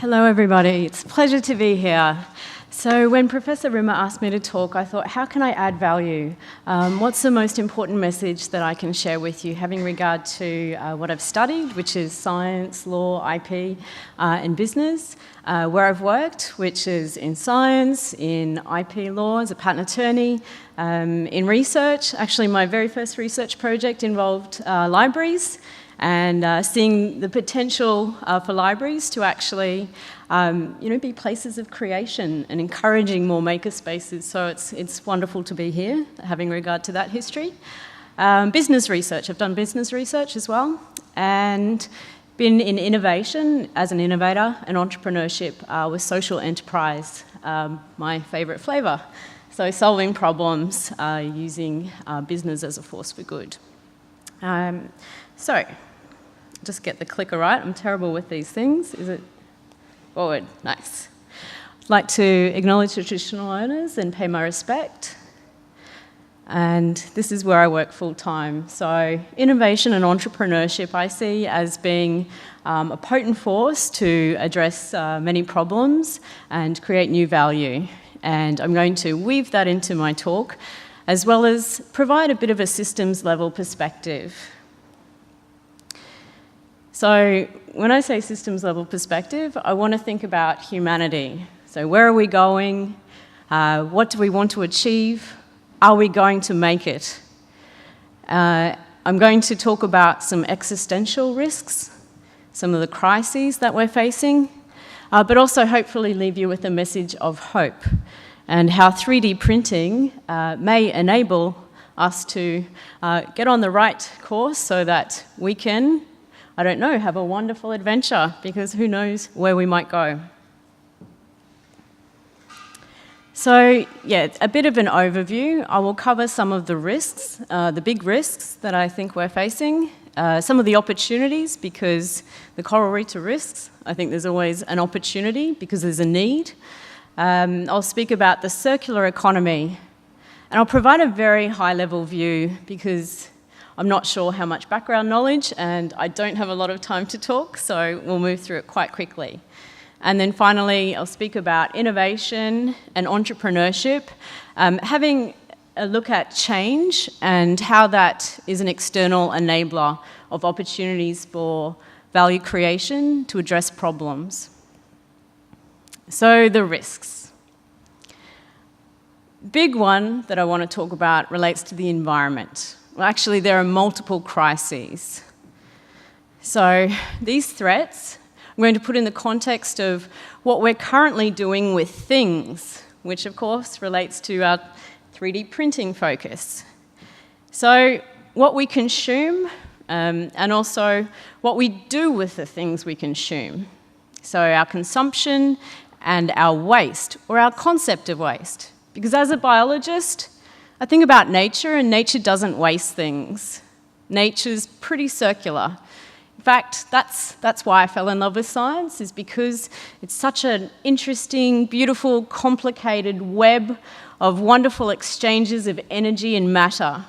Hello everybody, it's a pleasure to be here. So when Professor Rimmer asked me to talk, I thought, how can I add value? What's the most important message that I can share with you, having regard to what I've studied, which is science, law, IP, and business, where I've worked, which is in science, in IP law as a patent attorney, in research. Actually, my very first research project involved libraries, and seeing the potential for libraries to actually be places of creation and encouraging more maker spaces. So it's wonderful to be here, having regard to that history. Business research, I've done business research as well, and been in innovation as an innovator and entrepreneurship with social enterprise, my favourite flavour. So solving problems using business as a force for good. So, just get the clicker right. I'm terrible with these things. Is it forward? Nice. I'd like to acknowledge the traditional owners and pay my respect. And this is where I work full time. So innovation and entrepreneurship I see as being a potent force to address many problems and create new value. And I'm going to weave that into my talk, as well as provide a bit of a systems level perspective. So when I say systems level perspective, I want to think about humanity. So where are we going? What do we want to achieve? Are we going to make it? I'm going to talk about some existential risks, some of the crises that we're facing, but also hopefully leave you with a message of hope and how 3D printing may enable us to get on the right course so that we can, I don't know, have a wonderful adventure, because who knows where we might go. So, yeah, a bit of an overview. I will cover some of the risks, the big risks that I think we're facing, some of the opportunities, because the corollary to risks, I think there's always an opportunity because there's a need. I'll speak about the circular economy, and I'll provide a very high-level view because I'm not sure how much background knowledge, and I don't have a lot of time to talk, so we'll move through it quite quickly. And then finally, I'll speak about innovation and entrepreneurship, having a look at change and how that is an external enabler of opportunities for value creation to address problems. So the risks. Big one that I want to talk about relates to the environment. Well, actually, there are multiple crises. So these threats, I'm going to put in the context of what we're currently doing with things, which of course relates to our 3D printing focus. So what we consume, and also what we do with the things we consume. So our consumption and our waste, or our concept of waste. Because as a biologist, I think about nature, and nature doesn't waste things. Nature's pretty circular. In fact, that's why I fell in love with science, is because it's such an interesting, beautiful, complicated web of wonderful exchanges of energy and matter.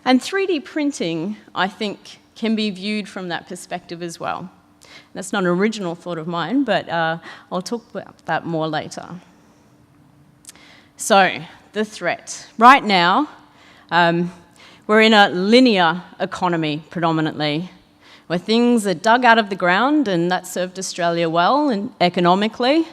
And 3D printing, I think, can be viewed from that perspective as well. That's not an original thought of mine, but I'll talk about that more later. So, the threat. Right now, we're in a linear economy predominantly, where things are dug out of the ground, and that served Australia well and economically.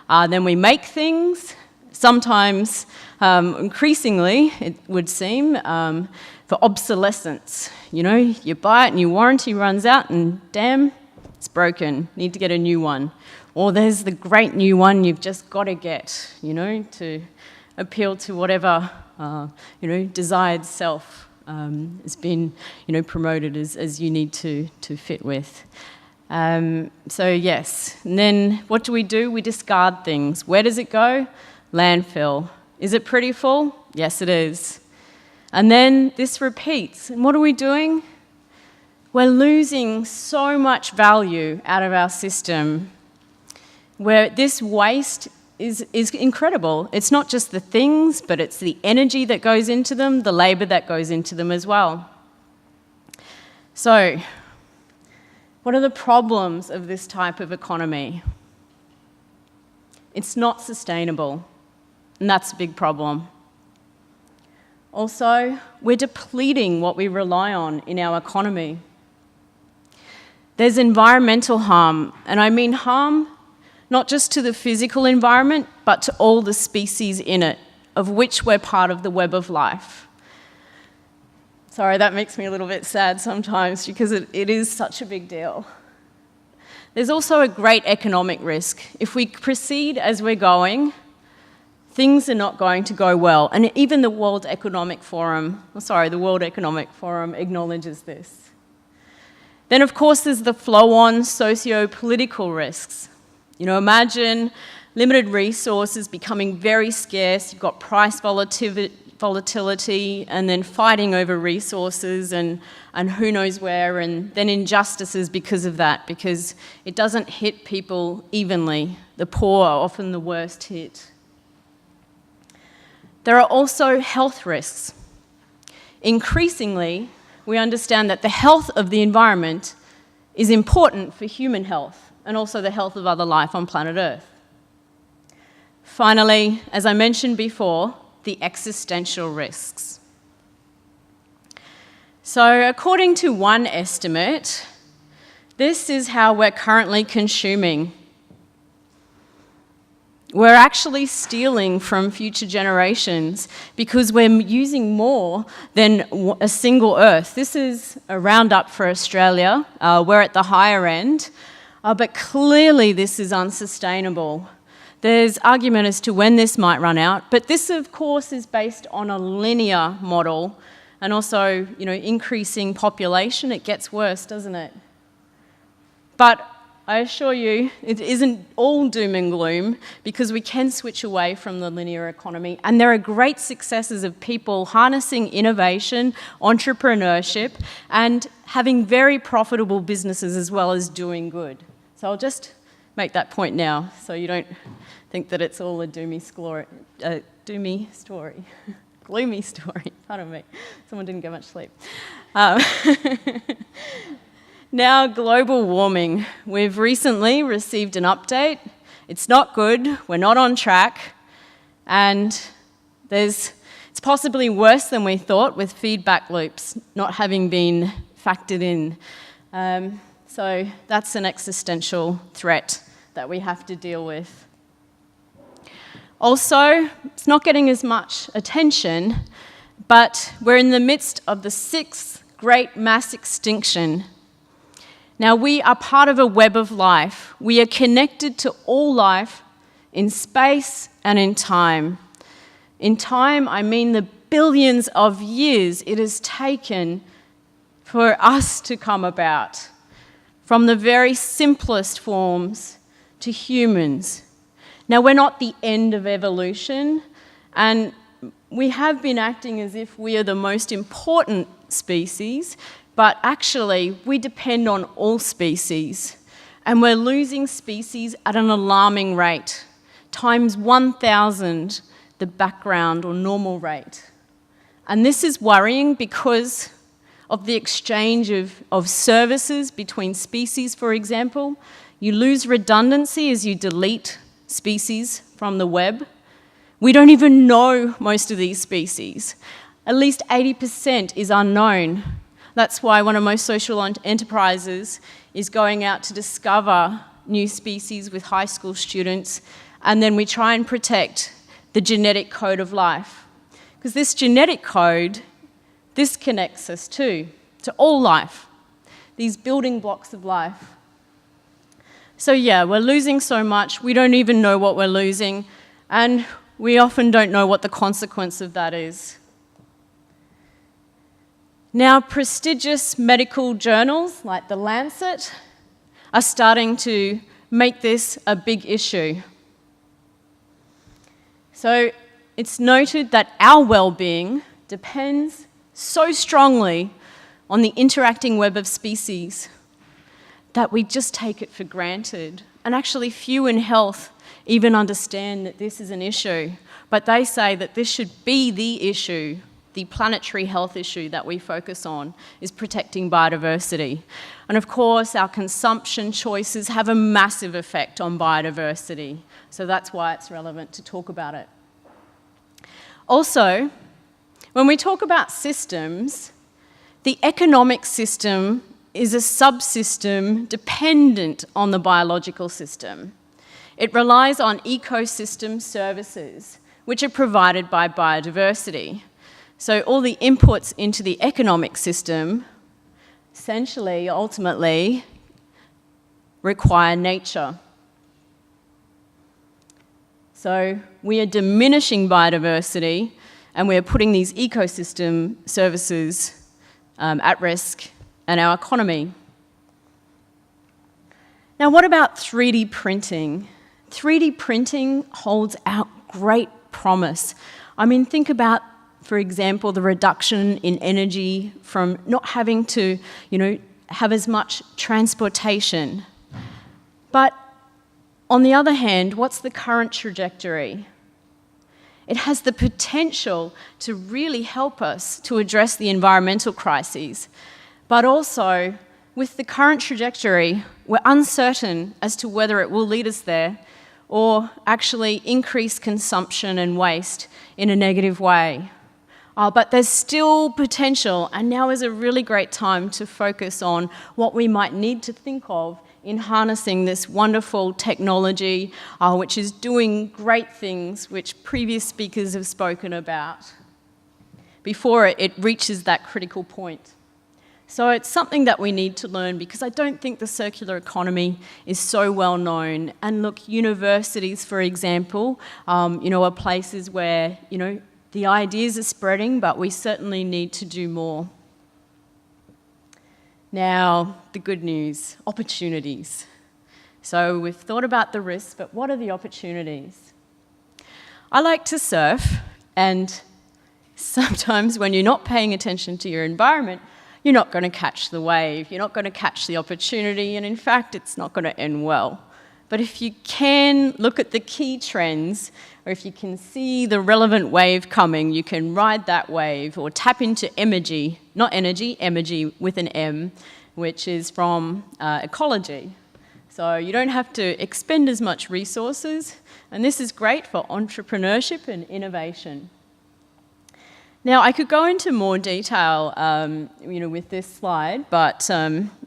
Then we make things, sometimes increasingly, it would seem, for obsolescence. You know, you buy it and your warranty runs out and damn, it's broken, need to get a new one. Or there's the great new one you've just got to get, to appeal to whatever, desired self has been, promoted as you need to fit with. So yes, and then what do? We discard things. Where does it go? Landfill. Is it pretty full? Yes, it is. And then this repeats. And what are we doing? We're losing so much value out of our system, where this waste is incredible. It's not just the things, but it's the energy that goes into them, the labour that goes into them as well. So, what are the problems of this type of economy? It's not sustainable, and that's a big problem. Also, we're depleting what we rely on in our economy. There's environmental harm, and I mean harm not just to the physical environment, but to all the species in it, of which we're part of the web of life. Sorry, that makes me a little bit sad sometimes because it is such a big deal. There's also a great economic risk. If we proceed as we're going, things are not going to go well. And even the World Economic Forum acknowledges this. Then, of course, there's the flow-on socio-political risks. You know, imagine limited resources becoming very scarce. You've got price volatility and then fighting over resources and who knows where, and then injustices because of that, because it doesn't hit people evenly. The poor are often the worst hit. There are also health risks. Increasingly, we understand that the health of the environment is important for human health and also the health of other life on planet Earth. Finally, as I mentioned before, the existential risks. So according to one estimate, this is how we're currently consuming. We're actually stealing from future generations because we're using more than a single Earth. This is a roundup for Australia. We're at the higher end, but clearly this is unsustainable. There's argument as to when this might run out, but this, of course, is based on a linear model and also, you know, increasing population. It gets worse, doesn't it? But I assure you, it isn't all doom and gloom because we can switch away from the linear economy, and there are great successes of people harnessing innovation, entrepreneurship, and having very profitable businesses as well as doing good. So I'll just make that point now so you don't think that it's all a gloomy story. Gloomy story, pardon me. Someone didn't get much sleep. Now, global warming. We've recently received an update. It's not good, we're not on track, and it's possibly worse than we thought with feedback loops not having been factored in. So that's an existential threat that we have to deal with. Also, it's not getting as much attention, but we're in the midst of the 6th great mass extinction. Now, we are part of a web of life. We are connected to all life in space and in time. In time, I mean the billions of years it has taken for us to come about, from the very simplest forms to humans. Now, we're not the end of evolution, and we have been acting as if we are the most important species, but actually, we depend on all species, and we're losing species at an alarming rate, times 1,000 the background or normal rate. And this is worrying because of the exchange of services between species, for example. You lose redundancy as you delete species from the web. We don't even know most of these species. At least 80% is unknown. That's why one of most social enterprises is going out to discover new species with high school students, and then we try and protect the genetic code of life. Because this genetic code, this connects us to all life, these building blocks of life. So yeah, we're losing so much, we don't even know what we're losing, and we often don't know what the consequence of that is. Now, prestigious medical journals like the LANCET are starting to make this a big issue. So it's noted that our well-being depends so strongly on the interacting web of species that we just take it for granted. And actually, few in health even understand that this is an issue, but they say that this should be the issue the planetary health issue that we focus on is protecting biodiversity. And of course, our consumption choices have a massive effect on biodiversity. So that's why it's relevant to talk about it. Also, when we talk about systems, the economic system is a subsystem dependent on the biological system. It relies on ecosystem services, which are provided by biodiversity. So all the inputs into the economic system essentially, ultimately, require nature. So we are diminishing biodiversity, and we are putting these ecosystem services at risk and our economy. Now, what about 3D printing? 3D printing holds out great promise. I mean, think about, for example, the reduction in energy from not having to, have as much transportation. But on the other hand, what's the current trajectory? It has the potential to really help us to address the environmental crises. But also, with the current trajectory, we're uncertain as to whether it will lead us there or actually increase consumption and waste in a negative way. But there's still potential, and now is a really great time to focus on what we might need to think of in harnessing this wonderful technology, which is doing great things, which previous speakers have spoken about, before it reaches that critical point. So it's something that we need to learn, because I don't think the circular economy is so well known. And look, universities, for example, are places where, the ideas are spreading, but we certainly need to do more. Now, the good news, opportunities. So we've thought about the risks, but what are the opportunities? I like to surf, and sometimes when you're not paying attention to your environment, you're not going to catch the wave, you're not going to catch the opportunity, and in fact, it's not going to end well. But if you can look at the key trends, or if you can see the relevant wave coming, you can ride that wave or tap into emoji, not energy, emoji with an M, which is from ecology. So you don't have to expend as much resources, and this is great for entrepreneurship and innovation. Now, I could go into more detail, with this slide, but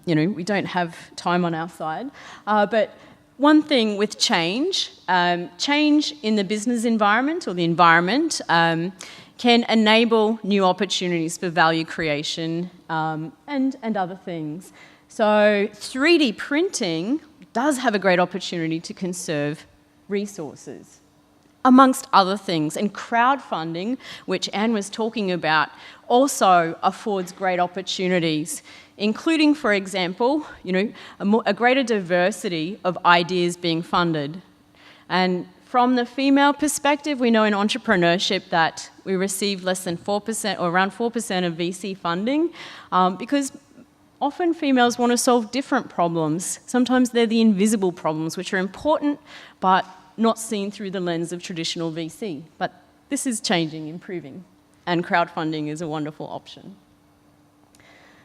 we don't have time on our side. But one thing with change in the business environment or the environment can enable new opportunities for value creation and other things. So 3D printing does have a great opportunity to conserve resources, amongst other things. And crowdfunding, which Anne was talking about, also affords great opportunities, including, for example, a greater diversity of ideas being funded. And from the female perspective, we know in entrepreneurship that we receive less than 4% or around 4% of VC funding because often females want to solve different problems. Sometimes they're the invisible problems, which are important, but not seen through the lens of traditional VC. But this is changing, improving, and crowdfunding is a wonderful option.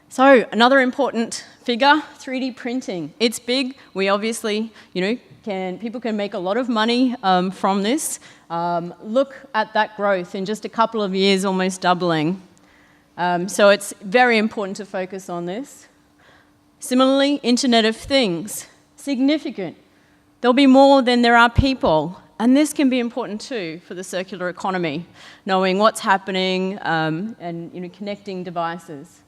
So another important figure, 3D printing. It's big. We obviously, people can make a lot of money from this. Look at that growth in just a couple of years, almost doubling. So it's very important to focus on this. Similarly, Internet of Things, significant. There'll be more than there are people. And this can be important too for the circular economy, knowing what's happening and connecting devices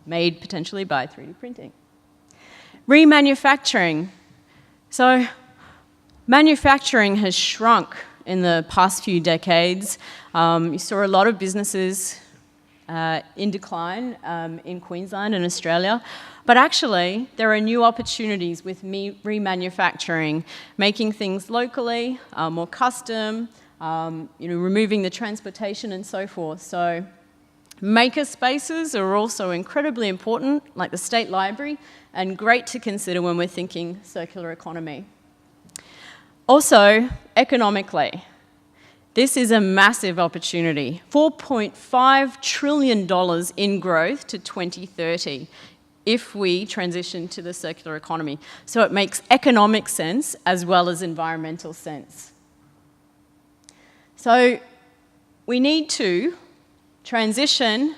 made potentially by 3D printing. Remanufacturing. So manufacturing has shrunk in the past few decades. You saw a lot of businesses in decline in Queensland and Australia. But actually, there are new opportunities with remanufacturing, making things locally, more custom, removing the transportation and so forth. So maker spaces are also incredibly important, like the State Library, and great to consider when we're thinking circular economy. Also, economically, this is a massive opportunity. $4.5 trillion in growth to 2030 if we transition to the circular economy. So it makes economic sense as well as environmental sense. So we need to transition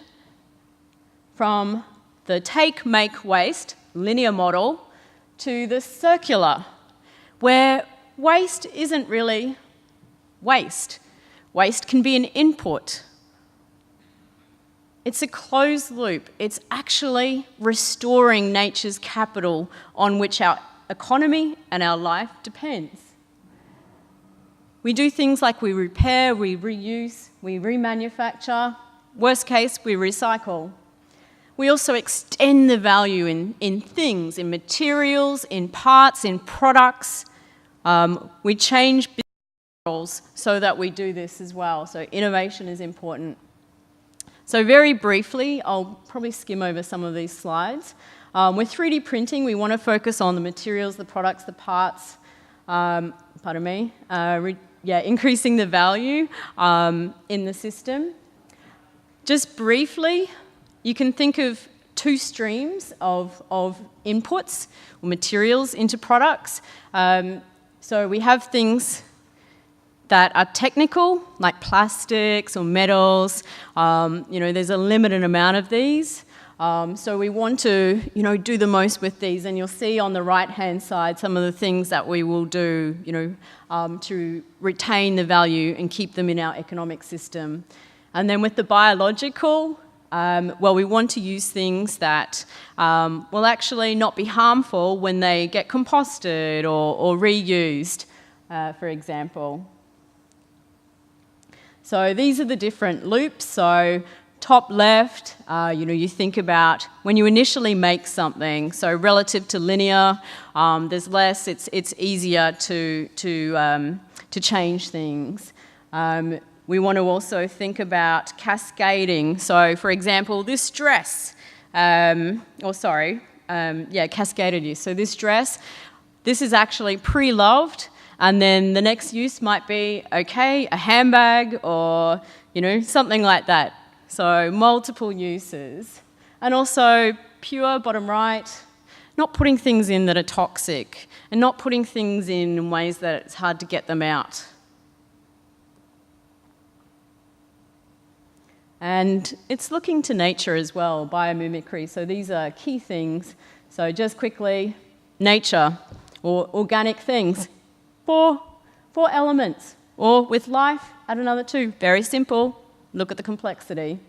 from the take, make, waste linear model to the circular, where waste isn't really waste. Waste can be an input. It's a closed loop. It's actually restoring nature's capital on which our economy and our life depends. We do things like we repair, we reuse, we remanufacture. Worst case, we recycle. We also extend the value in things, in materials, in parts, in products. We change business models so that we do this as well. So innovation is important. So very briefly, I'll probably skim over some of these slides. With 3D printing, we want to focus on the materials, the products, the parts, increasing the value in the system. Just briefly, you can think of two streams of inputs or materials into products. So we have things that are technical, like plastics or metals. There's a limited amount of these. So we want to, do the most with these. And you'll see on the right-hand side some of the things that we will do, to retain the value and keep them in our economic system. And then with the biological, we want to use things that will actually not be harmful when they get composted or reused, for example. So these are the different loops. So top left, you think about when you initially make something. So relative to linear, there's less. It's easier to change things. We want to also think about cascading. So, for example, this dress, cascaded use. So this dress, this is actually pre-loved, and then the next use might be, a handbag or, something like that. So multiple uses. And also pure, bottom right, not putting things in that are toxic and not putting things in ways that it's hard to get them out. And it's looking to nature as well, biomimicry. So these are key things. So just quickly, nature or organic things. Four elements. Or with life, add another two. Very simple. Look at the complexity.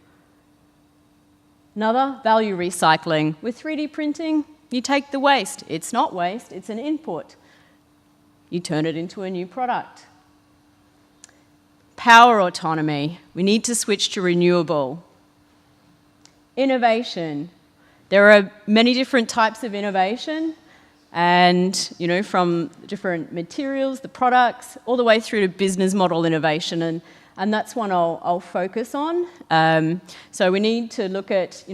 Another, value recycling. With 3D printing, you take the waste. It's not waste, it's an input. You turn it into a new product. Power autonomy. We need to switch to renewable. Innovation. There are many different types of innovation, and from different materials, the products, all the way through to business model innovation, and that's one I'll focus on. So we need to look at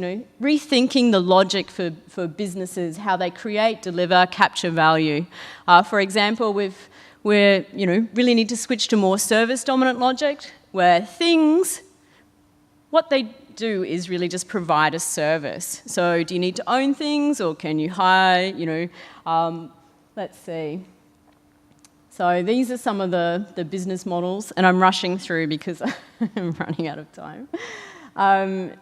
rethinking the logic for businesses, how they create, deliver, capture value. For example, we really need to switch to more service-dominant logic, where things, what they do is really just provide a service. So do you need to own things, or can you hire, let's see. So these are some of the business models, and I'm rushing through because I'm running out of time.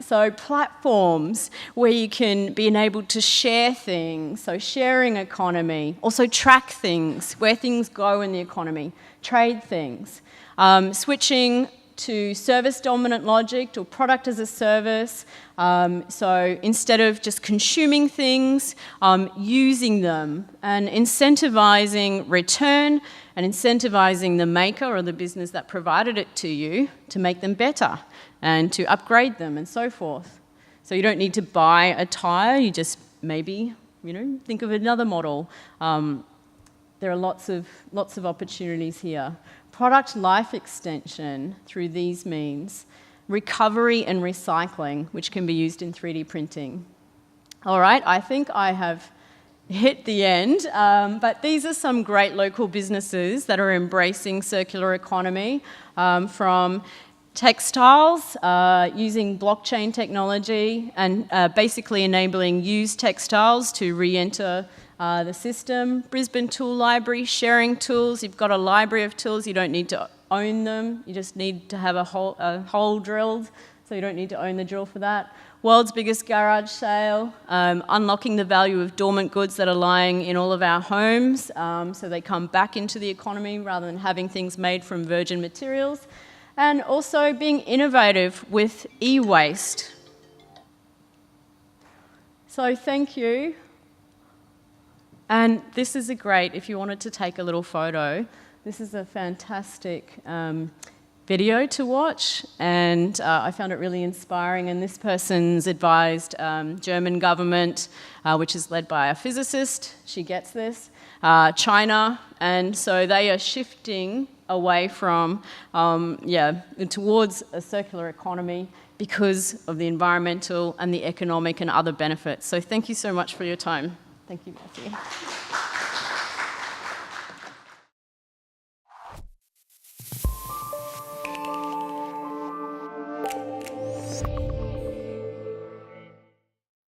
So platforms where you can be enabled to share things, so sharing economy, also track things, where things go in the economy, trade things, switching to service-dominant logic or product as a service. So instead of just consuming things, using them and incentivizing return and incentivizing the maker or the business that provided it to you to make them better and to upgrade them and so forth. So you don't need to buy a tire, you just maybe, think of another model. There are lots of opportunities here. Product life extension through these means, recovery and recycling, which can be used in 3D printing. All right, I think I have hit the end, but these are some great local businesses that are embracing circular economy, from textiles, using blockchain technology and basically enabling used textiles to re-enter the system. Brisbane Tool Library, sharing tools. You've got a library of tools, you don't need to own them, you just need to have a hole drilled, so you don't need to own the drill for that. World's biggest garage sale, unlocking the value of dormant goods that are lying in all of our homes, so they come back into the economy rather than having things made from virgin materials. And also being innovative with e-waste. So thank you. And this is a great, if you wanted to take a little photo, this is a fantastic video to watch, and I found it really inspiring. And this person's advised German government, which is led by a physicist, she gets this, China, and so they are shifting away from, towards a circular economy because of the environmental and the economic and other benefits. So thank you so much for your time. Thank you, Matthew.